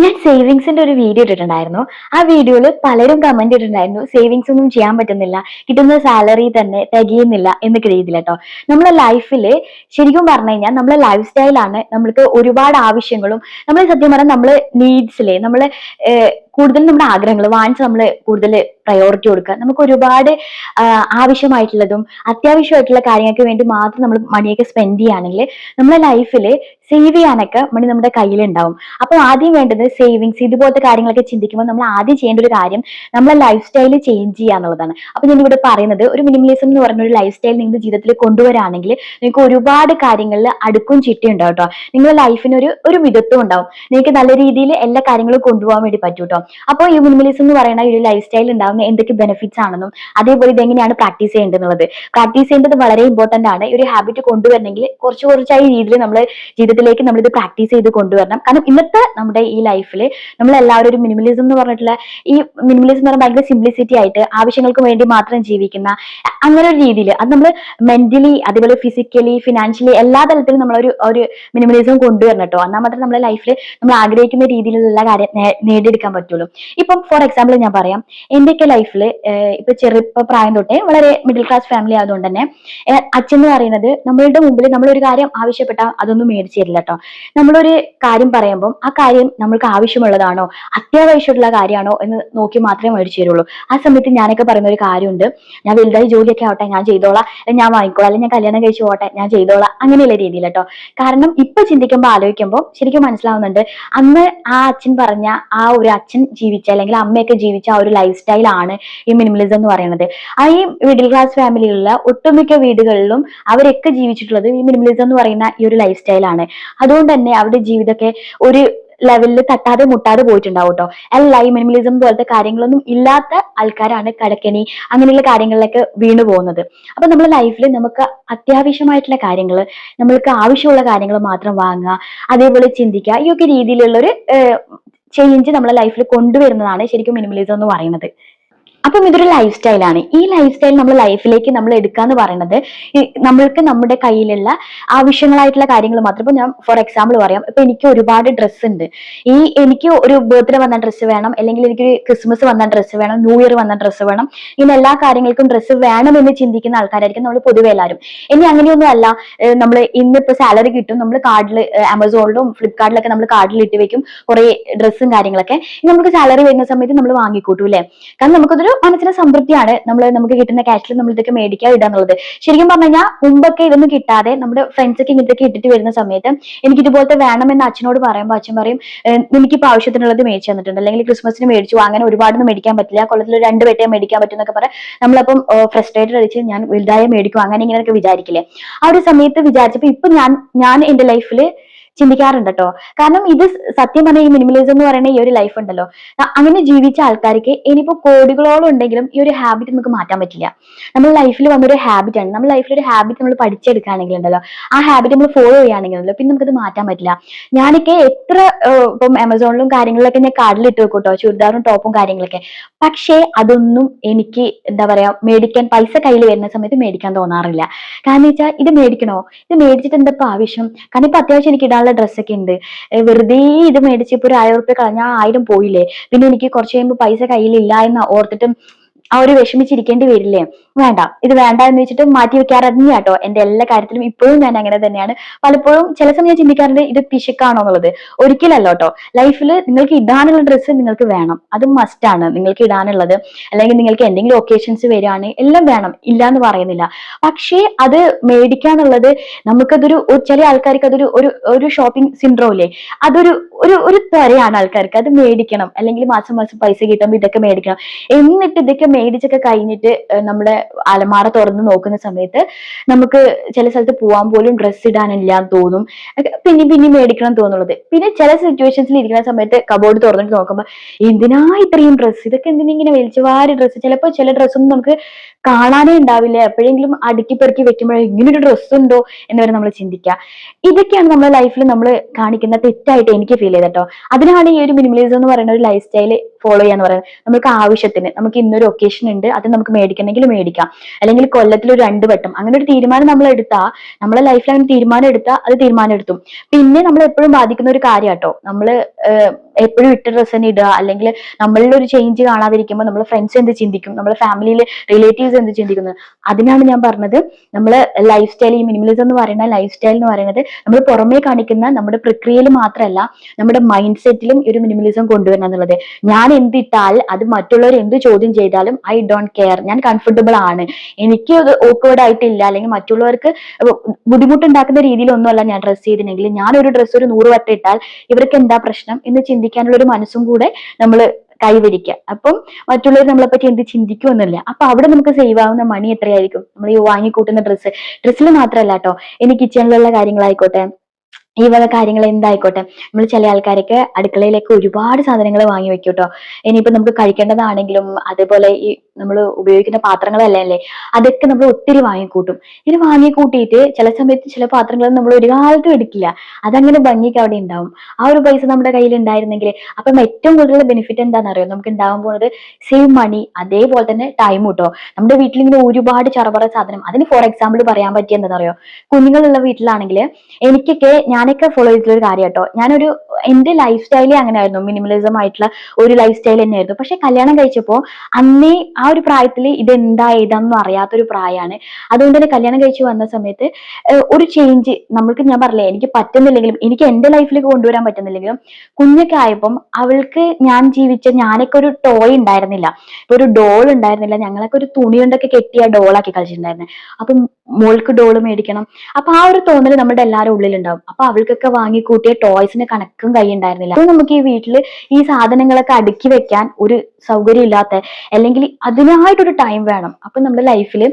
ഞാൻ സേവിങ്സിന്റെ ഒരു വീഡിയോ ഇട്ടിട്ടുണ്ടായിരുന്നു. ആ വീഡിയോയിൽ പലരും കമന്റ് ഇട്ടിട്ടുണ്ടായിരുന്നു, സേവിങ്സ് ഒന്നും ചെയ്യാൻ പറ്റുന്നില്ല, കിട്ടുന്ന സാലറി തന്നെ തികയുന്നില്ല എന്നൊക്കെ രീതിയിൽ കേട്ടോ. നമ്മളെ ലൈഫില് ശരിക്കും പറഞ്ഞു കഴിഞ്ഞാൽ നമ്മളെ ലൈഫ് സ്റ്റൈലാണ് നമ്മൾക്ക് ഒരുപാട് ആവശ്യങ്ങളും നമ്മൾ സത്യം പറഞ്ഞാൽ നമ്മള് നീഡ്സിലെ നമ്മള് കൂടുതൽ നമ്മുടെ ആഗ്രഹങ്ങൾ വാങ്ങിച്ച് നമ്മൾ കൂടുതൽ പ്രയോറിറ്റി കൊടുക്കുക. നമുക്ക് ഒരുപാട് ആവശ്യമായിട്ടുള്ളതും അത്യാവശ്യമായിട്ടുള്ള കാര്യങ്ങൾക്ക് വേണ്ടി മാത്രം നമ്മൾ മണിയൊക്കെ സ്പെൻഡ് ചെയ്യുകയാണെങ്കിൽ നമ്മളെ ലൈഫിൽ സേവ് ചെയ്യാനൊക്കെ മണി നമ്മുടെ കയ്യിലുണ്ടാവും. അപ്പൊ ആദ്യം വേണ്ടത് സേവിങ്സ് ഇതുപോലത്തെ കാര്യങ്ങളൊക്കെ ചിന്തിക്കുമ്പോൾ നമ്മൾ ആദ്യം ചെയ്യേണ്ട ഒരു കാര്യം നമ്മളെ ലൈഫ് സ്റ്റൈൽ ചേഞ്ച് ചെയ്യുക എന്നുള്ളതാണ്. അപ്പൊ ഞാൻ ഇവിടെ പറയുന്നത് ഒരു മിനിമലിസം എന്ന് പറഞ്ഞ ഒരു ലൈഫ് സ്റ്റൈൽ നിങ്ങളുടെ ജീവിതത്തിൽ കൊണ്ടുവരാണെങ്കിൽ നിങ്ങൾക്ക് ഒരുപാട് കാര്യങ്ങളിൽ അടുക്കും ചിട്ടയും ഉണ്ടാവും കേട്ടോ. നിങ്ങളുടെ ലൈഫിന് ഒരു മിതത്വം ഉണ്ടാവും. നിങ്ങൾക്ക് നല്ല രീതിയിൽ എല്ലാ കാര്യങ്ങളും കൊണ്ടുപോകാൻ വേണ്ടി പറ്റും കേട്ടോ. അപ്പോൾ ഈ മിനിമലിസം എന്ന് പറയുന്ന ഒരു ലൈഫ് സ്റ്റൈൽ ഉണ്ടാവുന്ന എന്തൊക്കെ ബെനിഫിറ്റ്സ് ആണെന്നും അതേപോലെ ഇത് എങ്ങനെയാണ് പ്രാക്ടീസ് ചെയ്യേണ്ടത് പ്രാക്ടീസ് ചെയ്യേണ്ടത് വളരെ ഇമ്പോർട്ടന്റ് ആണ്. ഒരു ഹാബിറ്റ് കൊണ്ടുവരണമെങ്കിൽ കുറച്ചായി രീതിയിൽ നമ്മൾ ജീവിതത്തിലേക്ക് നമ്മൾ ഇത് പ്രാക്ടീസ് ചെയ്ത് കൊണ്ടുവരണം. കാരണം ഇന്നത്തെ നമ്മുടെ ഈ ലൈഫിൽ നമ്മൾ എല്ലാവരും ഒരു മിനിമലിസം എന്ന് പറഞ്ഞിട്ടുള്ള ഈ മിനിമലിസം എന്ന് പറഞ്ഞാൽ ഭയങ്കര സിംപ്ലിസിറ്റി ആയിട്ട് ആവശ്യങ്ങൾക്ക് വേണ്ടി മാത്രം ജീവിക്കുന്ന അങ്ങനെ ഒരു രീതിയിൽ അത് നമ്മൾ മെന്റലി അതേപോലെ ഫിസിക്കലി ഫിനാൻഷ്യലി എല്ലാ തലത്തിലും നമ്മൾ ഒരു മിനിമലിസം കൊണ്ടുവരണം കേട്ടോ. എന്നാൽ മാത്രമേ നമ്മുടെ ലൈഫിൽ നമ്മൾ ആഗ്രഹിക്കുന്ന രീതിയിലുള്ള കാര്യം നേടിയെടുക്കാൻ പറ്റുള്ളൂ. ഇപ്പം ഫോർ എക്സാമ്പിൾ ഞാൻ പറയാം, എന്റെയൊക്കെ ലൈഫിൽ ഇപ്പൊ പ്രായം തൊട്ടേ വളരെ മിഡിൽ ക്ലാസ് ഫാമിലി ആയതുകൊണ്ട് തന്നെ അച്ഛൻ എന്ന് പറയുന്നത് നമ്മളുടെ മുമ്പിൽ നമ്മളൊരു കാര്യം ആവശ്യപ്പെട്ടാൽ അതൊന്നും മേടിച്ചു തരില്ല കേട്ടോ. നമ്മളൊരു കാര്യം പറയുമ്പോൾ ആ കാര്യം നമ്മൾക്ക് ആവശ്യമുള്ളതാണോ അത്യാവശ്യമുള്ള കാര്യമാണോ എന്ന് നോക്കി മാത്രമേ മേടിച്ചു തരുള്ളൂ. ആ സമയത്ത് ഞാനൊക്കെ പറയുന്ന ഒരു കാര്യമുണ്ട്, ഞാൻ വലുതായി ജോലിയൊക്കെ ആവട്ടെ ഞാൻ ചെയ്തോളാം, അല്ലെങ്കിൽ ഞാൻ വാങ്ങിക്കോളാം, അല്ലെങ്കിൽ ഞാൻ കല്യാണം കഴിച്ചു പോട്ടെ ഞാൻ ചെയ്തോളാം, അങ്ങനെയുള്ള രീതിയിൽ കേട്ടോ. കാരണം ഇപ്പൊ ചിന്തിക്കുമ്പോൾ ആലോചിക്കുമ്പോൾ ശരിക്കും മനസ്സിലാവുന്നുണ്ട് അന്ന് ആ അച്ഛൻ പറഞ്ഞ ആ ഒരു അച്ഛൻ ജീവിച്ച അല്ലെങ്കിൽ അമ്മയൊക്കെ ജീവിച്ച ആ ഒരു ലൈഫ് സ്റ്റൈലാണ് ഈ മിനിമലിസം എന്ന് പറയുന്നത്. ആ ഈ മിഡിൽ ക്ലാസ് ഫാമിലിയിലുള്ള ഒട്ടുമിക്ക വീടുകളിലും അവരൊക്കെ ജീവിച്ചിട്ടുള്ളത് ഈ മിനിമലിസം എന്ന് പറയുന്ന ഈ ഒരു ലൈഫ് സ്റ്റൈലാണ്. അതുകൊണ്ട് തന്നെ അവരുടെ ജീവിതമൊക്കെ ഒരു ലെവലിൽ തട്ടാതെ മുട്ടാതെ പോയിട്ടുണ്ടാവും കേട്ടോ. അല്ല ഈ മിനിമലിസം പോലത്തെ കാര്യങ്ങളൊന്നും ഇല്ലാത്ത ആൾക്കാരാണ് കടക്കനി അങ്ങനെയുള്ള കാര്യങ്ങളിലൊക്കെ വീണു പോകുന്നത്. അപ്പൊ നമ്മുടെ ലൈഫിൽ നമുക്ക് അത്യാവശ്യമായിട്ടുള്ള കാര്യങ്ങൾ നമ്മൾക്ക് ആവശ്യമുള്ള കാര്യങ്ങൾ മാത്രം വാങ്ങുക, അതേപോലെ ചിന്തിക്കുക, ഈ ഒക്കെ രീതിയിലുള്ള ഒരു ചേഞ്ച് നമ്മളെ ലൈഫിൽ കൊണ്ടുവരുന്നതാണ് ശരിക്കും മിനിമലിസം എന്ന് പറയുന്നത്. അപ്പം ഇതൊരു ലൈഫ് സ്റ്റൈലാണ്. ഈ ലൈഫ് സ്റ്റൈൽ നമ്മൾ ലൈഫിലേക്ക് നമ്മൾ എടുക്കാന്ന് പറയുന്നത് നമ്മൾക്ക് നമ്മുടെ കയ്യിലുള്ള ആവശ്യങ്ങളായിട്ടുള്ള കാര്യങ്ങൾ മാത്രം. ഇപ്പൊ ഞാൻ ഫോർ എക്സാമ്പിൾ പറയാം, ഇപ്പൊ എനിക്ക് ഒരുപാട് ഡ്രസ്സ് ഉണ്ട്. എനിക്ക് ഒരു ബർത്ത്ഡേ വന്ന ഡ്രസ്സ് വേണം, അല്ലെങ്കിൽ എനിക്കൊരു ക്രിസ്മസ് വന്ന ഡ്രസ്സ് വേണം, ന്യൂ ഇയർ വന്ന ഡ്രസ്സ് വേണം, ഇങ്ങനെ എല്ലാ കാര്യങ്ങൾക്കും ഡ്രസ്സ് വേണമെന്ന് ചിന്തിക്കുന്ന ആൾക്കാരായിരിക്കും നമ്മൾ പൊതുവെ എല്ലാവരും. ഇനി അങ്ങനെയൊന്നും അല്ല, നമ്മൾ ഇന്നിപ്പോ സാലറി കിട്ടും, നമ്മൾ കാർഡിൽ ആമസോണിലും ഫ്ലിപ്കാർട്ടിലൊക്കെ നമ്മൾ കാർഡിൽ ഇട്ട് വെക്കും കുറെ ഡ്രസ്സും കാര്യങ്ങളൊക്കെ. നമുക്ക് സാലറി വരുന്ന സമയത്ത് നമ്മൾ വാങ്ങിക്കൂട്ടും അല്ലെ. കാരണം നമുക്കതൊരു മനസ്സിന് സംതൃപ്തിയാണ് നമുക്ക് കിട്ടുന്ന ക്യാഷിൽ നമ്മൾ ഇതൊക്കെ മേടിക്കാൻ ഇടുക എന്നുള്ളത്. ശരിക്കും പറഞ്ഞു കഴിഞ്ഞാൽ മുമ്പൊക്കെ ഇതൊന്നും കിട്ടാതെ നമ്മുടെ ഫ്രണ്ട്സ് ഒക്കെ ഇങ്ങനത്തെ ഇട്ടിട്ട് വരുന്ന സമയത്ത് എനിക്ക് ഇതുപോലത്തെ വേണമെന്ന് അച്ഛനോട് പറയുമ്പോൾ അച്ഛൻ പറയും എനിക്കിപ്പോ ആവശ്യത്തിനുള്ളത് മേടിച്ചു തന്നിട്ടുണ്ട്, അല്ലെങ്കിൽ ക്രിസ്മസിന് മേടിച്ചു, അങ്ങനെ ഒരുപാടൊന്നും മേടിക്കാൻ പറ്റില്ല, കൊല്ലത്തിൽ 2 വെട്ടേ മേടിക്കാൻ പറ്റും എന്നൊക്കെ പറയാം. നമ്മളപ്പം ഫ്രസ്ട്രേറ്റഡ് അടിച്ച് ഞാൻ വലുതായ മേടിക്കും അങ്ങനെ ഇങ്ങനെയൊക്കെ വിചാരിക്കില്ലേ. ആ ഒരു സമയത്ത് വിചാരിച്ചപ്പോ ഇപ്പൊ ഞാൻ എന്റെ ലൈഫിൽ ചിന്തിക്കാറുണ്ട് കേട്ടോ. കാരണം ഇത് സത്യം പറഞ്ഞ ഈ മിനിമലിസം എന്ന് പറയുന്ന ഈ ഒരു ലൈഫ് ഉണ്ടല്ലോ, അങ്ങനെ ജീവിച്ച ആൾക്കാർക്ക് ഇനിയിപ്പോ കോടികളോളം ഉണ്ടെങ്കിലും ഈ ഒരു ഹാബിറ്റ് നമുക്ക് മാറ്റാൻ പറ്റില്ല. നമ്മുടെ ലൈഫിൽ വന്നൊരു ഹാബിറ്റ് ആണ്. നമ്മുടെ ലൈഫിൽ ഒരു ഹാബിറ്റ് നമ്മൾ പഠിച്ചെടുക്കുകയാണെങ്കിൽ ഉണ്ടല്ലോ, ആ ഹാബിറ്റ് നമ്മൾ ഫോളോ ചെയ്യുകയാണെങ്കിലല്ലോ പിന്നെ നമുക്കത് മാറ്റാൻ പറ്റില്ല. ഞാനൊക്കെ എത്ര ഇപ്പം ആമസോണിലും കാര്യങ്ങളിലൊക്കെ ഞാൻ കാർഡിൽ ഇട്ട് വെക്കും കേട്ടോ, ചുരിദാറും ടോപ്പും കാര്യങ്ങളൊക്കെ. പക്ഷേ അതൊന്നും എനിക്ക് എന്താ പറയാ മേടിക്കാൻ പൈസ കയ്യിൽ വരുന്ന സമയത്ത് മേടിക്കാൻ തോന്നാറില്ല. കാരണം വെച്ചാൽ ഇത് മേടിക്കണോ, ഇത് മേടിച്ചിട്ട് എന്താ ആവശ്യം, കാരണം ഇപ്പൊ അത്യാവശ്യം എനിക്ക് ഇടാനുള്ള ഡ്രസ്സൊക്കെ ഉണ്ട്, വെറുതെ ഇത് മേടിച്ച് ഇപ്പൊ ഒരു 1000 റുപ്യ കളഞ്ഞാൽ 1000 പോയില്ലേ, പിന്നെ എനിക്ക് കുറച്ച് കഴിയുമ്പോൾ പൈസ കയ്യിലില്ല എന്ന് ഓർത്തിട്ടും ആ ഒരു വിഷമിച്ചിരിക്കേണ്ടി വരില്ലേ. വേണ്ട, ഇത് വേണ്ട എന്ന് വെച്ചിട്ട് മാറ്റി വെക്കാറ് തന്നെയാട്ടോ എന്റെ എല്ലാ കാര്യത്തിലും. ഇപ്പോഴും ഞാൻ അങ്ങനെ തന്നെയാണ്. പലപ്പോഴും ചില സമയം ചിന്തിക്കാറുണ്ട് ഇത് പിശുക്കാണോ എന്നുള്ളത്. ഒരിക്കലല്ലോ കേട്ടോ. ലൈഫിൽ നിങ്ങൾക്ക് ഇടാനുള്ള ഡ്രസ്സ് നിങ്ങൾക്ക് വേണം, അത് മസ്റ്റ് ആണ് നിങ്ങൾക്ക് ഇടാനുള്ളത്. അല്ലെങ്കിൽ നിങ്ങൾക്ക് എന്തെങ്കിലും ഒക്കേഷൻസ് വരികയാണ് എല്ലാം വേണം, ഇല്ല എന്ന് പറയുന്നില്ല. പക്ഷേ അത് മേടിക്കാന്നുള്ളത് നമുക്കതൊരു ചില ആൾക്കാർക്ക് അതൊരു ഒരു ഷോപ്പിംഗ് സിൻഡ്രോം ഇല്ലേ, അതൊരു ഒരു ത്വരയാണ് ആൾക്കാർക്ക്. അത് മേടിക്കണം, അല്ലെങ്കിൽ മാസം മാസം പൈസ കിട്ടുമ്പോൾ ഇതൊക്കെ മേടിക്കണം. എന്നിട്ട് ഇതൊക്കെ മേടിച്ചൊക്കെ കഴിഞ്ഞിട്ട് നമ്മുടെ അലമാറ തുറന്ന് നോക്കുന്ന സമയത്ത് നമുക്ക് ചില സ്ഥലത്ത് പോകാൻ പോലും ഡ്രസ്സ് ഇടാനില്ലാന്ന് തോന്നും, പിന്നെ മേടിക്കണം തോന്നുള്ളത്. പിന്നെ ചില സിറ്റുവേഷൻസിൽ ഇരിക്കുന്ന സമയത്ത് കബോർഡ് തുറന്നിട്ട് നോക്കുമ്പോൾ എന്തിനാ ഇത്രയും ഡ്രസ്സ്, ഇതൊക്കെ എന്തിനിങ്ങനെ വലിച്ചുവാരി ഡ്രസ്സ്, ചിലപ്പോൾ ചില ഡ്രസ്സൊന്നും നമുക്ക് കാണാനേ ഉണ്ടാവില്ല, എപ്പോഴെങ്കിലും അടുക്കി പെറുക്കി വെക്കുമ്പോഴേ ഇങ്ങനൊരു ഡ്രസ്സ് ഉണ്ടോ എന്ന് വരെ നമ്മൾ ചിന്തിക്കുക. ഇതൊക്കെയാണ് നമ്മുടെ ലൈഫിൽ നമ്മൾ കാണിക്കുന്ന തെറ്റായിട്ട് എനിക്ക് ഫീൽ ചെയ്തട്ടോ. അതിനാണ് ഈ ഒരു മിനിമലിസം എന്ന് പറയുന്ന ഒരു ലൈഫ് സ്റ്റൈൽ ഫോളോ ചെയ്യാന്ന് പറയുന്നത്. നമുക്ക് ആവശ്യത്തിന് നമുക്ക് ഇന്നൊരു ഒക്കേഷൻ ഉണ്ട്, അത് നമുക്ക് മേടിക്കണമെങ്കിൽ മേടിക്കാം, അല്ലെങ്കിൽ കൊല്ലത്തിൽ ഒരു 2 വട്ടം അങ്ങനെ ഒരു തീരുമാനം നമ്മൾ എടുത്താൽ, നമ്മളെ ലൈഫിൽ അങ്ങനെ തീരുമാനം എടുത്താൽ അത് തീരുമാനം എടുത്തു. പിന്നെ നമ്മൾ എപ്പോഴും ബാധിക്കുന്ന ഒരു കാര്യം കേട്ടോ, നമ്മൾ എപ്പോഴും ഇട്ട ഡ്രസ്സ് തന്നെ ഇടുക, അല്ലെങ്കിൽ നമ്മളിൽ ഒരു ചേഞ്ച് കാണാതിരിക്കുമ്പോൾ നമ്മൾ ഫ്രണ്ട്സ് എന്ത് ചിന്തിക്കും, നമ്മുടെ ഫാമിലിയിൽ റിലേറ്റീവ്സ് എന്ത് ചിന്തിക്കുന്നത്. അതിനാണ് ഞാൻ പറഞ്ഞത് നമ്മൾ ലൈഫ് സ്റ്റൈൽ, ഈ മിനിമലിസം എന്ന് പറയുന്ന ലൈഫ് സ്റ്റൈൽ എന്ന് പറയുന്നത് നമ്മൾ പുറമേ കാണിക്കുന്ന നമ്മുടെ പ്രക്രിയയിൽ മാത്രമല്ല നമ്മുടെ മൈൻഡ് സെറ്റിലും ഒരു മിനിമലിസം കൊണ്ടുവരണം എന്നുള്ളത്. ഞാൻ എന്തിട്ടാൽ അത് മറ്റുള്ളവർ എന്ത് ചോദ്യം ചെയ്താലും ഐ ഡോണ്ട് കെയർ, ഞാൻ കംഫർട്ടബിൾ ആണ്, എനിക്ക് അത് ഓക്വേർഡ് ആയിട്ടില്ല, അല്ലെങ്കിൽ മറ്റുള്ളവർക്ക് ബുദ്ധിമുട്ടുണ്ടാക്കുന്ന രീതിയിലൊന്നുമല്ല ഞാൻ ഡ്രസ്സ് ചെയ്തിട്ടുണ്ടെങ്കിൽ, ഞാൻ ഒരു ഡ്രസ്സ് ഒരു 100 വട്ടം ഇട്ടാൽ ഇവർക്ക് എന്താ പ്രശ്നം എന്ന് ചിന്തിക്കാനുള്ള ഒരു മനസ്സും കൂടെ നമ്മൾ കൈവരിക്കുക. അപ്പം മറ്റുള്ളവർ നമ്മളെ പറ്റി എന്ത് ചിന്തിക്കുമെന്നില്ല. അപ്പൊ അവിടെ നമുക്ക് സേവ് ആവുന്ന മണി എത്രയായിരിക്കും? നമ്മൾ ഈ വാങ്ങിക്കൂട്ടുന്ന ഡ്രസ്സിൽ മാത്രമല്ല കേട്ടോ, ഇനി കിച്ചണിലുള്ള കാര്യങ്ങളായിക്കോട്ടെ, ഈ വക കാര്യങ്ങൾ എന്തായിക്കോട്ടെ, നമ്മൾ ചില ആൾക്കാരൊക്കെ അടുക്കളയിലേക്ക് ഒരുപാട് സാധനങ്ങൾ വാങ്ങി വെക്കും കേട്ടോ. ഇനിയിപ്പോ നമുക്ക് കഴിക്കേണ്ടതാണെങ്കിലും അതേപോലെ ഈ നമ്മൾ ഉപയോഗിക്കുന്ന പാത്രങ്ങളല്ലേ അല്ലേ, അതൊക്കെ നമ്മൾ ഒത്തിരി വാങ്ങിക്കൂട്ടും. ഇങ്ങനെ വാങ്ങിക്കൂട്ടിയിട്ട് ചില സമയത്ത് ചില പാത്രങ്ങൾ നമ്മൾ ഒരു കാലത്തും എടുക്കില്ല, അതങ്ങനെ ഭംഗിക്ക് അവിടെ ഉണ്ടാവും. ആ ഒരു പൈസ നമ്മുടെ കയ്യിൽ ഉണ്ടായിരുന്നെങ്കിൽ, അപ്പം ഏറ്റവും കൂടുതൽ ബെനിഫിറ്റ് എന്താണെന്നറിയോ നമുക്ക് ഉണ്ടാവാൻ പോകുന്നത്? സേവ് മണി, അതേപോലെ തന്നെ ടൈം കേട്ടോ. നമ്മുടെ വീട്ടിൽ ഇങ്ങനെ ഒരുപാട് ചറപറ സാധനം, അതിന് ഫോർ എക്സാമ്പിൾ പറയാൻ പറ്റിയ എന്താണെന്നറിയോ, കുഞ്ഞുങ്ങളുള്ള വീട്ടിലാണെങ്കിൽ എനിക്കൊക്കെ, ഞാനൊക്കെ ഫോളോ ചെയ്തിട്ടുള്ള ഒരു കാര്യം കേട്ടോ, എന്റെ ലൈഫ് സ്റ്റൈലേ അങ്ങനെ ആയിരുന്നു, മിനിമലിസം ആയിട്ടുള്ള ഒരു ലൈഫ് സ്റ്റൈൽ തന്നെയായിരുന്നു. പക്ഷെ കല്യാണം കഴിച്ചപ്പോ അന്നേ ആ ഒരു പ്രായത്തിൽ ഇതെന്താ ഏതാണെന്നും അറിയാത്തൊരു പ്രായമാണ്. അതുകൊണ്ട് തന്നെ കല്യാണം കഴിച്ച് വന്ന സമയത്ത് ഒരു ചേഞ്ച് നമ്മൾക്ക്, ഞാൻ പറഞ്ഞില്ലേ എനിക്ക് പറ്റുന്നില്ലെങ്കിലും, എനിക്ക് എന്റെ ലൈഫിലേക്ക് കൊണ്ടുവരാൻ പറ്റുന്നില്ലെങ്കിലും, കുഞ്ഞൊക്കെ ആയപ്പം അവൾക്ക് ഞാൻ ഞാനൊക്കെ ഒരു ടോയ് ഉണ്ടായിരുന്നില്ല, ഇപ്പൊ ഒരു ഡോൾ ഉണ്ടായിരുന്നില്ല, ഞങ്ങളൊക്കെ ഒരു തുണി കൊണ്ടൊക്കെ കെട്ടിയ ഡോളാക്കി കളിച്ചിട്ടുണ്ടായിരുന്നത്. അപ്പം മോൾക്ക് ഡോള് മേടിക്കണം, അപ്പൊ ആ ഒരു തോന്നൽ നമ്മുടെ എല്ലാവരും ഉള്ളിലുണ്ടാവും. അപ്പൊ അവൾക്കൊക്കെ വാങ്ങിക്കൂട്ടിയ ടോയ്സിന് കണക്കും കൈ ഉണ്ടായിരുന്നില്ല. അപ്പൊ നമുക്ക് ഈ വീട്ടില് ഈ സാധനങ്ങളൊക്കെ അടുക്കി വെക്കാൻ ഒരു സൗകര്യം ഇല്ലാത്ത, അല്ലെങ്കിൽ അതിനായിട്ടൊരു ടൈം വേണം. അപ്പൊ നമ്മുടെ ലൈഫിൽ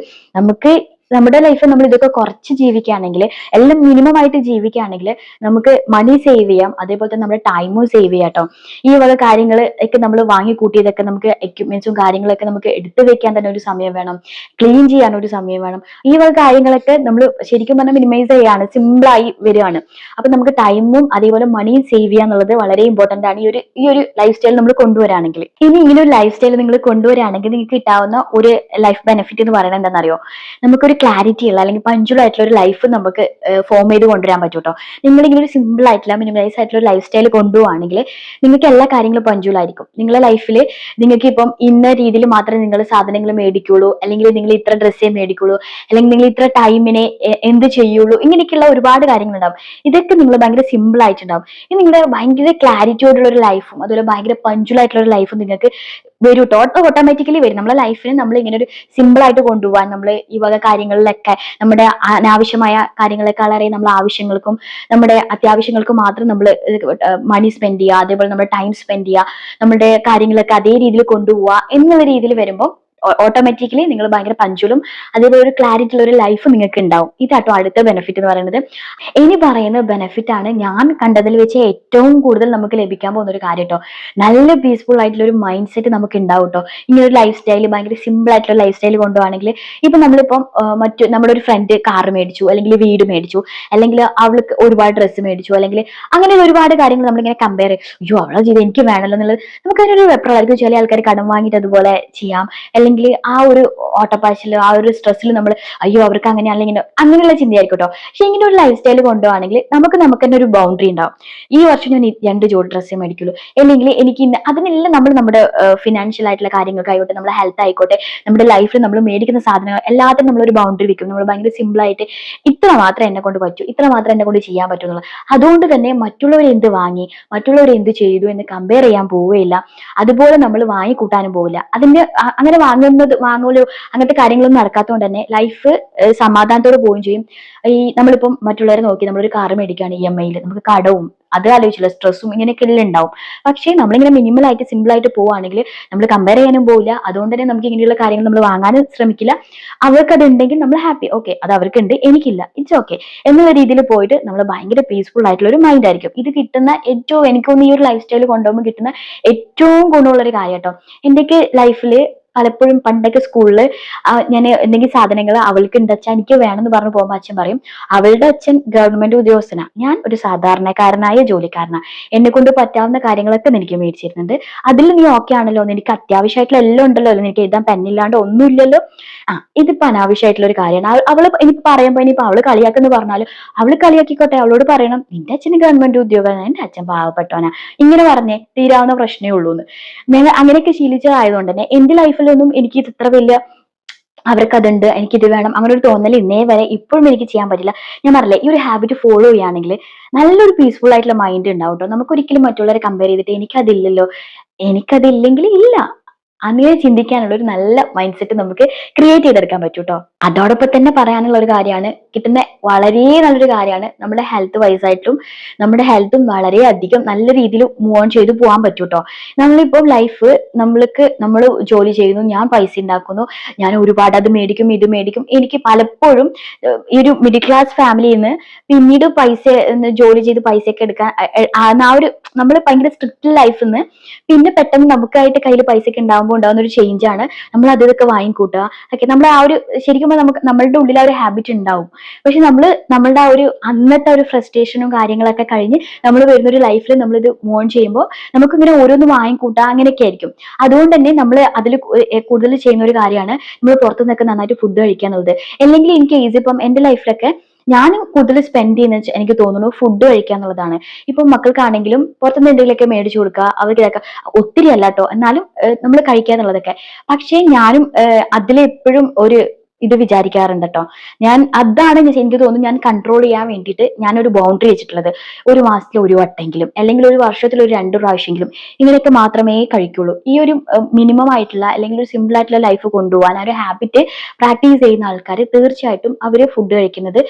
നമ്മൾ ഇതൊക്കെ കുറച്ച് ജീവിക്കുകയാണെങ്കിൽ, എല്ലാം മിനിമം ആയിട്ട് ജീവിക്കുകയാണെങ്കിൽ നമുക്ക് മണി സേവ് ചെയ്യാം, അതേപോലെ തന്നെ നമ്മുടെ ടൈമും സേവ് ചെയ്യാം കേട്ടോ. ഈ വക കാര്യങ്ങൾ ഒക്കെ നമ്മൾ വാങ്ങിക്കൂട്ടിയതൊക്കെ, നമുക്ക് എക്യുപ്മെന്റ്സും കാര്യങ്ങളൊക്കെ നമുക്ക് എടുത്തു വെക്കാൻ തന്നെ ഒരു സമയം വേണം, ക്ലീൻ ചെയ്യാൻ ഒരു സമയം വേണം. ഈ വക കാര്യങ്ങളൊക്കെ നമ്മൾ ശരിക്കും പറഞ്ഞാൽ മിനിമൈസ് ചെയ്യാണ്, സിമ്പിൾ ആയി വരികയാണ്. അപ്പൊ നമുക്ക് ടൈമും അതേപോലെ മണിയും സേവ് ചെയ്യുക എന്നുള്ളത് വളരെ ഇമ്പോർട്ടന്റ് ആണ് ഈ ഒരു ലൈഫ് സ്റ്റൈൽ നമ്മൾ കൊണ്ടുവരാണെങ്കിൽ. ഇനി ഇങ്ങനെ ഒരു ലൈഫ് സ്റ്റൈൽ നിങ്ങൾ കൊണ്ടുവരാണെങ്കിൽ നിങ്ങൾക്ക് കിട്ടാവുന്ന ഒരു ലൈഫ് ബെനിഫിറ്റ് എന്ന് പറയുന്നത് എന്താണെന്നറിയോ, നമുക്കൊരു ക്ലാരിറ്റി ഉള്ള അല്ലെങ്കിൽ പഞ്ച്വൽ ആയിട്ടുള്ള ഒരു ലൈഫ് നമുക്ക് ഫോം ചെയ്ത് കൊണ്ടുവരാൻ പറ്റും കേട്ടോ. നിങ്ങളിങ്ങനെ ഒരു സിമ്പിൾ ആയിട്ടുള്ള മിനിമൈസ് ആയിട്ടുള്ള ഒരു ലൈഫ് സ്റ്റൈൽ കൊണ്ടുപോവാണെങ്കിൽ നിങ്ങൾക്ക് എല്ലാ കാര്യങ്ങളും പഞ്ച്വൽ ആയിരിക്കും. നിങ്ങളുടെ ലൈഫിൽ നിങ്ങൾക്ക് ഇപ്പം ഇന്ന രീതിയിൽ മാത്രമേ നിങ്ങൾ സാധനങ്ങൾ മേടിക്കുള്ളൂ, അല്ലെങ്കിൽ നിങ്ങൾ ഇത്ര ഡ്രസ്സേ മേടിക്കുള്ളൂ, അല്ലെങ്കിൽ നിങ്ങൾ ഇത്ര ടൈമിനെ എന്ത് ചെയ്യുള്ളൂ, ഇങ്ങനെയൊക്കെയുള്ള ഒരുപാട് കാര്യങ്ങളുണ്ടാവും. ഇതൊക്കെ നിങ്ങൾ ഭയങ്കര സിമ്പിൾ ആയിട്ടുണ്ടാവും. ഇനി നിങ്ങളുടെ ഭയങ്കര ക്ലാരിറ്റിയോടുള്ള ഒരു ലൈഫും അതുപോലെ ഭയങ്കര പഞ്ച്വൽ ആയിട്ടുള്ള ഒരു ലൈഫും നിങ്ങൾക്ക് വരും കേട്ടോ, ഓട്ടോമാറ്റിക്കലി വരും. നമ്മളെ ലൈഫിനെ നമ്മൾ ഇങ്ങനെ ഒരു സിമ്പിൾ ആയിട്ട് കൊണ്ടുപോകാൻ, നമ്മൾ ഈ വക കാര്യങ്ങളിലൊക്കെ നമ്മുടെ അനാവശ്യമായ കാര്യങ്ങളെക്കാളേറെ നമ്മൾ ആവശ്യങ്ങൾക്കും നമ്മുടെ അത്യാവശ്യങ്ങൾക്കും മാത്രം നമ്മൾ മണി സ്പെൻഡ് ചെയ്യുക, അതേപോലെ നമ്മുടെ ടൈം സ്പെൻഡ് ചെയ്യുക, നമ്മുടെ കാര്യങ്ങളൊക്കെ അതേ രീതിയിൽ കൊണ്ടുപോവുക എന്നുള്ള രീതിയിൽ വരുമ്പോൾ ഓട്ടോമാറ്റിക്കലി നിങ്ങൾ ഭയങ്കര പഞ്ച്വലും അതേപോലെ ഒരു ക്ലാരിറ്റി ഉള്ള ഒരു ലൈഫ് നിങ്ങൾക്ക് ഉണ്ടാവും. ഇതാട്ടോ അടുത്ത ബെനിഫിറ്റ് എന്ന് പറയുന്നത്. ഇനി പറയുന്ന ബെനിഫിറ്റ് ആണ് ഞാൻ കണ്ടതിൽ വെച്ച് ഏറ്റവും കൂടുതൽ നമുക്ക് ലഭിക്കാൻ പോകുന്ന ഒരു കാര്യം കേട്ടോ. നല്ല പീസ്ഫുൾ ആയിട്ടുള്ള ഒരു മൈൻഡ് സെറ്റ് നമുക്ക് ഉണ്ടാവും കേട്ടോ. ഇങ്ങനെ ഒരു ലൈഫ് സ്റ്റൈൽ, ഭയങ്കര സിമ്പിൾ ആയിട്ടുള്ള ലൈഫ് സ്റ്റൈൽ കൊണ്ടുപോവാണെങ്കിൽ, ഇപ്പൊ നമ്മളിപ്പം നമ്മുടെ ഒരു ഫ്രണ്ട് കാർ മേടിച്ചു, അല്ലെങ്കിൽ വീട് മേടിച്ചു, അല്ലെങ്കിൽ അവൾക്ക് ഒരുപാട് ഡ്രസ്സ് മേടിച്ചു, അല്ലെങ്കിൽ അങ്ങനെ ഒരുപാട് കാര്യങ്ങൾ നമ്മളിങ്ങനെ കമ്പയർ ചെയ്യും, അയ്യോ അവളെ ചെയ്ത് എനിക്ക് വേണമല്ലോ എന്നുള്ളത് നമുക്കതിനൊരു വെപ്രാളായിരിക്കും. ചില ആൾക്കാർ കടം വാങ്ങിയിട്ട് അതുപോലെ ചെയ്യാം, അല്ലെങ്കിൽ ആ ഒരു ഓട്ടപ്പാച്ചില് ആ ഒരു സ്ട്രെസ്സിൽ നമ്മൾ അയ്യോ അവർക്ക് അങ്ങനെ അല്ലെങ്കിൽ അങ്ങനെയുള്ള ചിന്തയായിരിക്കും കേട്ടോ. പക്ഷെ ഇങ്ങനെ ഒരു ലൈഫ് സ്റ്റൈൽ കൊണ്ടുപോവാണെങ്കിൽ നമുക്ക് തന്നെ ഒരു ബൗണ്ടറി ഉണ്ടാവും. ഈ വർഷം ഞാൻ 2 ജോഡി ഡ്രസ്സേ മേടിക്കുള്ളൂ, അല്ലെങ്കിൽ എനിക്ക് അതിനെല്ലാം നമ്മൾ നമ്മുടെ ഫിനാൻഷ്യൽ ആയിട്ടുള്ള കാര്യങ്ങൾക്കായിക്കോട്ടെ, നമ്മുടെ ഹെൽത്ത് ആയിക്കോട്ടെ, നമ്മുടെ ലൈഫിൽ നമ്മൾ മേടിക്കുന്ന സാധനങ്ങൾ എല്ലാത്തിനും നമ്മളൊരു ബൗണ്ടറി വെക്കും. നമ്മൾ ഭയങ്കര സിമ്പിൾ ആയിട്ട് ഇത്ര മാത്രം എന്നെ കൊണ്ട് പറ്റൂ, ഇത്ര മാത്രം എന്നെ കൊണ്ട് ചെയ്യാൻ പറ്റുന്നുള്ളൂ. അതുകൊണ്ട് തന്നെ മറ്റുള്ളവർ എന്ത് വാങ്ങി, മറ്റുള്ളവർ എന്ത് ചെയ്തു എന്ന് കമ്പയർ ചെയ്യാൻ പോവുകയില്ല. അതുപോലെ നമ്മൾ വാങ്ങിക്കൂട്ടാനും പോവില്ല. അങ്ങനെ വാങ്ങലോ അങ്ങനത്തെ കാര്യങ്ങളൊന്നും നടക്കാത്തതുകൊണ്ട് തന്നെ ലൈഫ് സമാധാനത്തോടെ പോവുകയും ചെയ്യും. നമ്മളിപ്പം മറ്റുള്ളവരെ നോക്കി നമ്മളൊരു കാർ മേടിക്കുകയാണ് EMI യിൽ, നമുക്ക് കടവും അത് ആലോചിച്ചില്ല, സ്ട്രെസ്സും ഇങ്ങനെയൊക്കെ എല്ലാം ഉണ്ടാവും. പക്ഷേ നമ്മളിങ്ങനെ മിനിമൽ ആയിട്ട് സിമ്പിൾ ആയിട്ട് പോവുകയാണെങ്കിൽ നമ്മൾ കമ്പയർ ചെയ്യാനും പോവില്ല. അതുകൊണ്ട് തന്നെ നമുക്ക് ഇങ്ങനെയുള്ള കാര്യങ്ങൾ നമ്മൾ വാങ്ങാനും ശ്രമിക്കില്ല. അവർക്ക് അത് ഉണ്ടെങ്കിൽ നമ്മൾ ഹാപ്പി, ഓക്കെ അത് അവർക്കുണ്ട് എനിക്കില്ല, ഇറ്റ്സ് ഓക്കെ എന്നുള്ള രീതിയിൽ പോയിട്ട് നമ്മൾ ഭയങ്കര പീസ്ഫുൾ ആയിട്ടുള്ള ഒരു മൈൻഡ് ആയിരിക്കും. ഇത് കിട്ടുന്ന ഏറ്റവും, എനിക്കൊന്ന് ഈ ഒരു ലൈഫ് സ്റ്റൈൽ കൊണ്ടുപോകുമ്പോൾ കിട്ടുന്ന ഏറ്റവും ഗുണമുള്ള ഒരു കാര്യം കേട്ടോ. എന്റെയൊക്കെ ലൈഫിൽ പലപ്പോഴും പണ്ടൊക്കെ സ്കൂളിൽ ഞാൻ എന്തെങ്കിലും സാധനങ്ങൾ അവൾക്ക് ഉണ്ട് അച്ഛൻ എനിക്ക് വേണമെന്ന് പറഞ്ഞു പോകുമ്പോൾ അച്ഛൻ പറയും അവളുടെ അച്ഛൻ ഗവൺമെന്റ് ഉദ്യോഗസ്ഥനാണ്, ഞാൻ ഒരു സാധാരണക്കാരനായ ജോലിക്കാരനാണ്, എന്നെ കൊണ്ട് പറ്റാവുന്ന കാര്യങ്ങളൊക്കെ എനിക്ക് മേടിച്ചിരുന്നുണ്ട്, അതിൽ നീ ഓക്കെ ആണല്ലോ, എനിക്ക് അത്യാവശ്യമായിട്ടുള്ള എല്ലാം ഉണ്ടല്ലോ, എനിക്ക് എഴുതാൻ പെന്നില്ലാണ്ട് ഒന്നുമില്ലല്ലോ, ഇതിപ്പോ അനാവശ്യമായിട്ടുള്ള ഒരു കാര്യമാണ്. അവള് എനിക്ക് പറയുമ്പോ ഇനിയിപ്പോ അവള് കളിയാക്കെന്ന് പറഞ്ഞാലും അവള് കളിയാക്കിക്കോട്ടെ, അവളോട് പറയണം നിന്റെ അച്ഛന് ഗവൺമെന്റ് ഉദ്യോഗമാണ്, എന്റെ അച്ഛൻ പാവപ്പെട്ടവനാ, ഇങ്ങനെ പറഞ്ഞേ തീരാവുന്ന പ്രശ്നമേ ഉള്ളൂ എന്ന്. ഞാൻ അങ്ങനെയൊക്കെ ശീലിച്ചതായതുകൊണ്ട് തന്നെ എന്റെ ലൈഫിലൊന്നും എനിക്ക് ഇത്ര വലിയ അവർക്കതുണ്ട് എനിക്കിത് വേണം അങ്ങനെ ഒരു തോന്നൽ ഇന്നേ വരെ ഇപ്പോഴും എനിക്ക് ചെയ്യാൻ പറ്റില്ല. ഞാൻ പറഞ്ഞില്ലേ, ഈ ഒരു ഹാബിറ്റ് ഫോളോ ചെയ്യുകയാണെങ്കിൽ നല്ലൊരു പീസ്ഫുൾ ആയിട്ടുള്ള മൈൻഡ് ഉണ്ടാവും കേട്ടോ. നമുക്ക് ഒരിക്കലും മറ്റുള്ളവരെ കമ്പയർ ചെയ്തിട്ട് എനിക്കതില്ലല്ലോ, എനിക്കതില്ലെങ്കിൽ ഇല്ല, അങ്ങനെ ചിന്തിക്കാനുള്ള ഒരു നല്ല മൈൻഡ് സെറ്റ് നമുക്ക് ക്രിയേറ്റ് ചെയ്തെടുക്കാൻ പറ്റും കേട്ടോ. അതോടൊപ്പം തന്നെ പറയാനുള്ള ഒരു കാര്യമാണ്, കിട്ടുന്ന വളരെ നല്ലൊരു കാര്യമാണ്, നമ്മുടെ ഹെൽത്ത് വൈസ് ആയിട്ടും നമ്മുടെ ഹെൽത്തും വളരെ അധികം നല്ല രീതിയിൽ മൂവ് ഓൺ ചെയ്ത് പോകാൻ പറ്റും കേട്ടോ. നമ്മളിപ്പോൾ ലൈഫ് നമ്മൾ ജോലി ചെയ്യുന്നു, ഞാൻ പൈസ ഉണ്ടാക്കുന്നു, ഞാൻ ഒരുപാട് അത് മേടിക്കും ഇത് മേടിക്കും, എനിക്ക് പലപ്പോഴും ഈ ഒരു മിഡിൽ ക്ലാസ് ഫാമിലിയിൽ നിന്ന് പിന്നീട് പൈസ ജോലി ചെയ്ത് പൈസയൊക്കെ എടുക്കാൻ ആ ഒരു നമ്മൾ ഭയങ്കര സ്ട്രിക്റ്റ് ലൈഫിൽ നിന്ന് പിന്നെ പെട്ടെന്ന് നമുക്കായിട്ട് കയ്യിൽ പൈസ ഒക്കെ ഉണ്ടാകുമ്പോൾ ഉണ്ടാകുന്ന ഒരു ചേഞ്ച് ആണ് നമ്മൾ അതൊക്കെ വാങ്ങിക്കൂട്ടുക. ഓക്കെ, നമ്മൾ ആ ഒരു ശരിക്കും നമുക്ക് നമ്മളുടെ ഉള്ളിൽ ആ ഒരു ഹാബിറ്റ് ഉണ്ടാവും. പക്ഷെ നമ്മളുടെ ആ ഒരു അന്നത്തെ ഒരു ഫ്രസ്ട്രേഷനും കാര്യങ്ങളൊക്കെ കഴിഞ്ഞ് നമ്മൾ വരുന്ന ഒരു ലൈഫിൽ നമ്മൾ ഇത് മൂവ് ഓൺ ചെയ്യുമ്പോൾ നമുക്ക് ഇങ്ങനെ ഓരോന്ന് വാങ്ങിക്കൂട്ടുക അങ്ങനെയൊക്കെ ആയിരിക്കും. അതുകൊണ്ട് തന്നെ നമ്മൾ അതിൽ കൂടുതൽ ചെയ്യുന്ന ഒരു കാര്യമാണ് നമ്മൾ പുറത്തു നിന്നൊക്കെ നന്നായിട്ട് ഫുഡ് കഴിക്കുക എന്നുള്ളത്. അല്ലെങ്കിൽ എനിക്ക് ഈസി ഇപ്പം എന്റെ ലൈഫിലൊക്കെ ഞാൻ കൂടുതൽ സ്പെൻഡ് ചെയ്യുന്ന എനിക്ക് തോന്നുന്നു ഫുഡ് കഴിക്കുക എന്നുള്ളതാണ്. ഇപ്പൊ മക്കൾക്കാണെങ്കിലും പുറത്തുനിന്ന് എന്തെങ്കിലുമൊക്കെ മേടിച്ചു കൊടുക്കുക, അവർക്ക് ഒത്തിരി അല്ല കേട്ടോ, എന്നാലും നമ്മൾ കഴിക്കുക എന്നുള്ളതൊക്കെ. പക്ഷെ ഞാനും അതിലെപ്പോഴും ഒരു ഇത് വിചാരിക്കാറുണ്ട് കേട്ടോ. അതാണ് എനിക്ക് തോന്നുന്നു ഞാൻ കൺട്രോൾ ചെയ്യാൻ വേണ്ടിയിട്ട് ഞാനൊരു ബൗണ്ടറി വെച്ചിട്ടുള്ളത്. ഒരു മാസത്തിൽ ഒരു വട്ടെങ്കിലും അല്ലെങ്കിൽ ഒരു വർഷത്തിൽ ഒരു 2 പ്രാവശ്യമെങ്കിലും ഇങ്ങനെയൊക്കെ മാത്രമേ കഴിക്കുള്ളൂ. ഈ ഒരു മിനിമം ആയിട്ടുള്ള അല്ലെങ്കിൽ ഒരു സിമ്പിൾ ആയിട്ടുള്ള ലൈഫ് കൊണ്ടുപോകാൻ ആ ഒരു ഹാബിറ്റ് പ്രാക്ടീസ് ചെയ്യുന്ന ആൾക്കാർ തീർച്ചയായിട്ടും അവര് ഫുഡ് കഴിക്കുന്നത്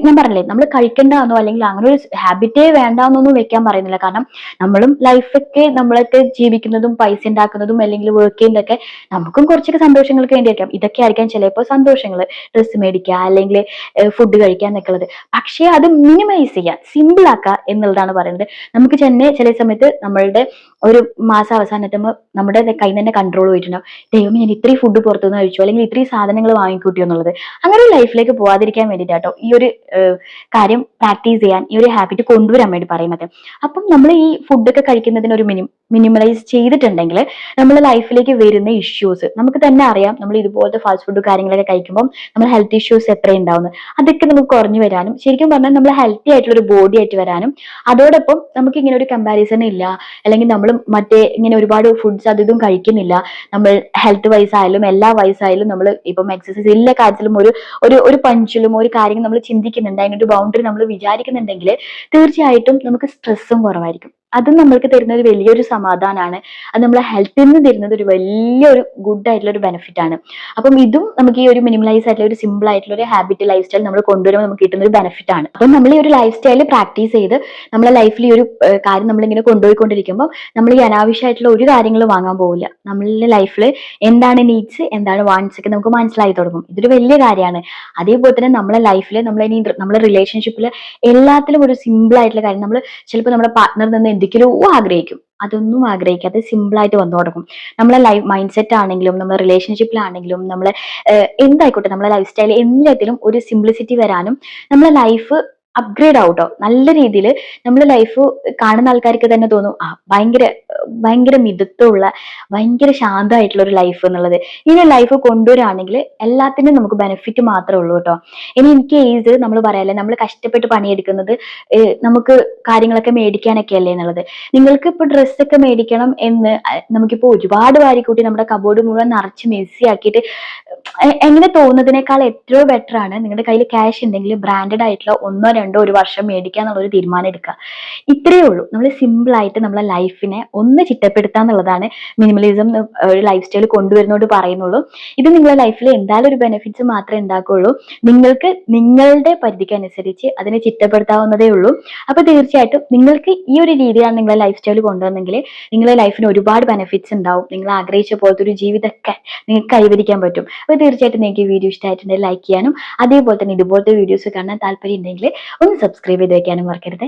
ഞാൻ പറഞ്ഞില്ലേ, നമ്മൾ കഴിക്കേണ്ടതാണോ അല്ലെങ്കിൽ അങ്ങനെ ഒരു ഹാബിറ്റേ വേണ്ടാന്നൊന്നും വെക്കാൻ പറയുന്നില്ല. കാരണം നമ്മളും ലൈഫൊക്കെ നമ്മളൊക്കെ ജീവിക്കുന്നതും പൈസ ഉണ്ടാക്കുന്നതും അല്ലെങ്കിൽ വർക്ക് ചെയ്യുന്നതൊക്കെ നമുക്കും കുറച്ചൊക്കെ സന്തോഷങ്ങൾക്ക് വേണ്ടിയായിരിക്കാം. ഇതൊക്കെ ആയിരിക്കാം ചിലപ്പോൾ സന്തോഷങ്ങൾ, ഡ്രസ്സ് മേടിക്കുക അല്ലെങ്കിൽ ഫുഡ് കഴിക്കുക എന്നൊക്കെ ഉള്ളത്. പക്ഷേ അത് മിനിമൈസ് ചെയ്യുക, സിമ്പിൾ ആക്കുക എന്നുള്ളതാണ് പറയുന്നത്. നമുക്ക് തന്നെ ചില സമയത്ത് നമ്മളുടെ ഒരു മാസം അവസാനത്തുമ്പോൾ നമ്മുടെ കയ്യിൽ നിന്ന് തന്നെ കൺട്രോൾ പോയിട്ടുണ്ടാവും. ദൈവമേ, ഞാൻ ഇത്രയും ഫുഡ് പുറത്തുനിന്ന് കഴിച്ചു അല്ലെങ്കിൽ ഇത്രയും സാധനങ്ങൾ വാങ്ങിക്കൂട്ടിയോ എന്നുള്ളത്. അങ്ങനെ ഒരു ലൈഫിലേക്ക് പോവാതിരിക്കാൻ വേണ്ടിയിട്ടോ ഈ ഒരു കാര്യം പ്രാക്ടീസ് ചെയ്യാൻ, ഈ ഒരു ഹാബിറ്റ് കൊണ്ടുവരാൻ വേണ്ടി പറയുന്നത്. അപ്പം നമ്മൾ ഈ ഫുഡൊക്കെ കഴിക്കുന്നതിന് ഒരു മിനിമലൈസ് ചെയ്തിട്ടുണ്ടെങ്കിൽ നമ്മുടെ ലൈഫിലേക്ക് വരുന്ന ഇഷ്യൂസ് നമുക്ക് തന്നെ അറിയാം. നമ്മൾ ഇതുപോലത്തെ ഫാസ്റ്റ് ഫുഡ് കാര്യങ്ങളൊക്കെ കഴിക്കുമ്പോൾ നമ്മൾ ഹെൽത്ത് ഇഷ്യൂസ് എത്ര ഉണ്ടാവുന്നത് അതൊക്കെ നമുക്ക് കുറഞ്ഞു വരാനും ശരിക്കും പറഞ്ഞാൽ നമ്മൾ ഹെൽത്തി ആയിട്ടുള്ള ഒരു ബോഡി ആയിട്ട് വരാനും, അതോടൊപ്പം നമുക്ക് ഇങ്ങനെ ഒരു കമ്പാരിസൺ ഇല്ല, അല്ലെങ്കിൽ നമ്മൾ മറ്റേ ഇങ്ങനെ ഒരുപാട് ഫുഡ്സ് അതും കഴിക്കുന്നില്ല, നമ്മൾ ഹെൽത്ത് വൈസ് ആയാലും എല്ലാ വൈസ് ആയാലും നമ്മൾ ഇപ്പം എക്സസൈസ് എല്ലാ കാര്യത്തിലും ഒരു പഞ്ചിലും ഒരു കാര്യം നമ്മൾ ചിന്തിക്കുന്നുണ്ട്, അതിനൊരു ബൗണ്ടറി നമ്മൾ വിചാരിക്കുന്നുണ്ടെങ്കിൽ തീർച്ചയായിട്ടും നമുക്ക് സ്ട്രെസ്സും കുറവായിരിക്കും. അതും നമ്മൾക്ക് തരുന്ന ഒരു വലിയൊരു സമാധാനമാണ്. അത് നമ്മളെ ഹെൽത്തിൽ നിന്ന് തരുന്നത് ഒരു വലിയൊരു ഗുഡ് ആയിട്ടുള്ള ഒരു ബെനിഫിറ്റ് ആണ്. അപ്പം ഇതും നമുക്ക് ഈ ഒരു മിനിമലൈസ് ആയിട്ടുള്ള ഒരു സിമ്പിൾ ആയിട്ടുള്ള ഒരു ഹാബിറ്റ് ലൈഫ് സ്റ്റൈൽ നമ്മൾ കൊണ്ടുവരുമ്പോൾ നമുക്ക് കിട്ടുന്ന ഒരു ബെനിഫിറ്റ് ആണ്. അപ്പം നമ്മൾ ഈ ഒരു ലൈഫ് സ്റ്റൈൽ പ്രാക്ടീസ് ചെയ്ത് നമ്മളെ ലൈഫിൽ ഈ ഒരു കാര്യം നമ്മളിങ്ങനെ കൊണ്ടുപോയിക്കൊണ്ടിരിക്കുമ്പോൾ നമ്മൾ ഈ അനാവശ്യമായിട്ടുള്ള ഒരു കാര്യങ്ങളും വാങ്ങാൻ പോകില്ല. നമ്മളുടെ ലൈഫിൽ എന്താണ് നീഡ്സ് എന്താണ് വാണ്ട്സ് ഒക്കെ നമുക്ക് മനസ്സിലായി തുടങ്ങും. ഇതൊരു വലിയ കാര്യമാണ്. അതേപോലെ തന്നെ നമ്മളെ ലൈഫിൽ നമ്മളെ റിലേഷൻഷിപ്പിൽ എല്ലാത്തിലും ഒരു സിമ്പിൾ ആയിട്ടുള്ള കാര്യം, നമ്മൾ ചിലപ്പോൾ നമ്മുടെ പാർട്ട്ണറിൽ നിന്ന് എന്തെങ്കിലും ആഗ്രഹിക്കും, അതൊന്നും ആഗ്രഹിക്കാതെ സിമ്പിൾ ആയിട്ട് വന്നു തുടങ്ങും. നമ്മളെ ലൈഫ് മൈൻഡ് സെറ്റ് ആണെങ്കിലും നമ്മളെ റിലേഷൻഷിപ്പിലാണെങ്കിലും നമ്മളെ എന്തായിക്കോട്ടെ നമ്മളെ ലൈഫ് സ്റ്റൈൽ എല്ലാത്തിലും ഒരു സിംപ്ലിസിറ്റി വരാനും നമ്മളെ ലൈഫ് അപ്ഗ്രേഡ് ആവട്ടോ. നല്ല രീതിയിൽ നമ്മുടെ ലൈഫ് കാണുന്ന ആൾക്കാർക്ക് തന്നെ തോന്നും ഭയങ്കര ഭയങ്കര മിതത്വമുള്ള ഭയങ്കര ശാന്തമായിട്ടുള്ള ഒരു ലൈഫ് എന്നുള്ളത്. ഈ ലൈഫ് കൊണ്ടുവരാണെങ്കിൽ എല്ലാത്തിനും നമുക്ക് ബെനിഫിറ്റ് മാത്രമേ ഉള്ളൂ കേട്ടോ. ഇനി ഇൻ കേസ് നമ്മൾ പറയാല്ലേ, നമ്മൾ കഷ്ടപ്പെട്ട് പണിയെടുക്കുന്നത് നമുക്ക് കാര്യങ്ങളൊക്കെ മേടിക്കാനൊക്കെ അല്ലേ എന്നുള്ളത്. നിങ്ങൾക്ക് ഇപ്പൊ ഡ്രസ്സൊക്കെ മേടിക്കണം എന്ന് നമുക്കിപ്പോ ഒരുപാട് വാരിക്കൂട്ടി നമ്മുടെ കബോർഡ് മുഴുവൻ നിറച്ച് മെസ്സി ആക്കിയിട്ട് എങ്ങനെ തോന്നുന്നതിനേക്കാൾ എത്രയോ ബെറ്റർ ആണ് നിങ്ങളുടെ കയ്യിൽ ക്യാഷ് ഉണ്ടെങ്കിൽ ബ്രാൻഡഡ് ആയിട്ടുള്ള 1-2 ഒരു വർഷം മേടിക്കുക എന്നുള്ളൊരു തീരുമാനം എടുക്കുക. ഇത്രയേ ഉള്ളൂ. നമ്മൾ സിമ്പിൾ ആയിട്ട് നമ്മളെ ലൈഫിനെ ഒന്ന് ചിട്ടപ്പെടുത്തുക എന്നുള്ളതാണ് മിനിമലിസം ഒരു ലൈഫ് സ്റ്റൈൽ കൊണ്ടുവരുന്നോട് പറയുന്നുള്ളൂ. ഇത് നിങ്ങളുടെ ലൈഫിൽ എന്തായാലും ഒരു ബെനിഫിറ്റ്സ് മാത്രമേ ഉണ്ടാക്കുള്ളൂ. നിങ്ങൾക്ക് നിങ്ങളുടെ പരിധിക്ക് അനുസരിച്ച് അതിനെ ചിട്ടപ്പെടുത്താവുന്നതേ ഉള്ളൂ. അപ്പൊ തീർച്ചയായിട്ടും നിങ്ങൾക്ക് ഈ ഒരു രീതിയാണ് നിങ്ങളുടെ ലൈഫ് സ്റ്റൈൽ കൊണ്ടുവന്നെങ്കിൽ നിങ്ങളുടെ ലൈഫിന് ഒരുപാട് ബെനിഫിറ്റ്സ് ഉണ്ടാവും. നിങ്ങൾ ആഗ്രഹിച്ച പോലത്തെ ഒരു ജീവിതമൊക്കെ നിങ്ങൾക്ക് കൈവരിക്കാൻ പറ്റും. അപ്പൊ തീർച്ചയായിട്ടും നിങ്ങൾക്ക് ഈ വീഡിയോ ഇഷ്ടമായിട്ടുണ്ടെങ്കിൽ ലൈക്ക് ചെയ്യാനും അതേപോലെ തന്നെ ഇതുപോലത്തെ വീഡിയോസ് കാണാൻ താല്പര്യം ഉണ്ടെങ്കിൽ ഒന്ന് സബ്സ്ക്രൈബ് ചെയ്ത് വെക്കാനും മറക്കരുത്.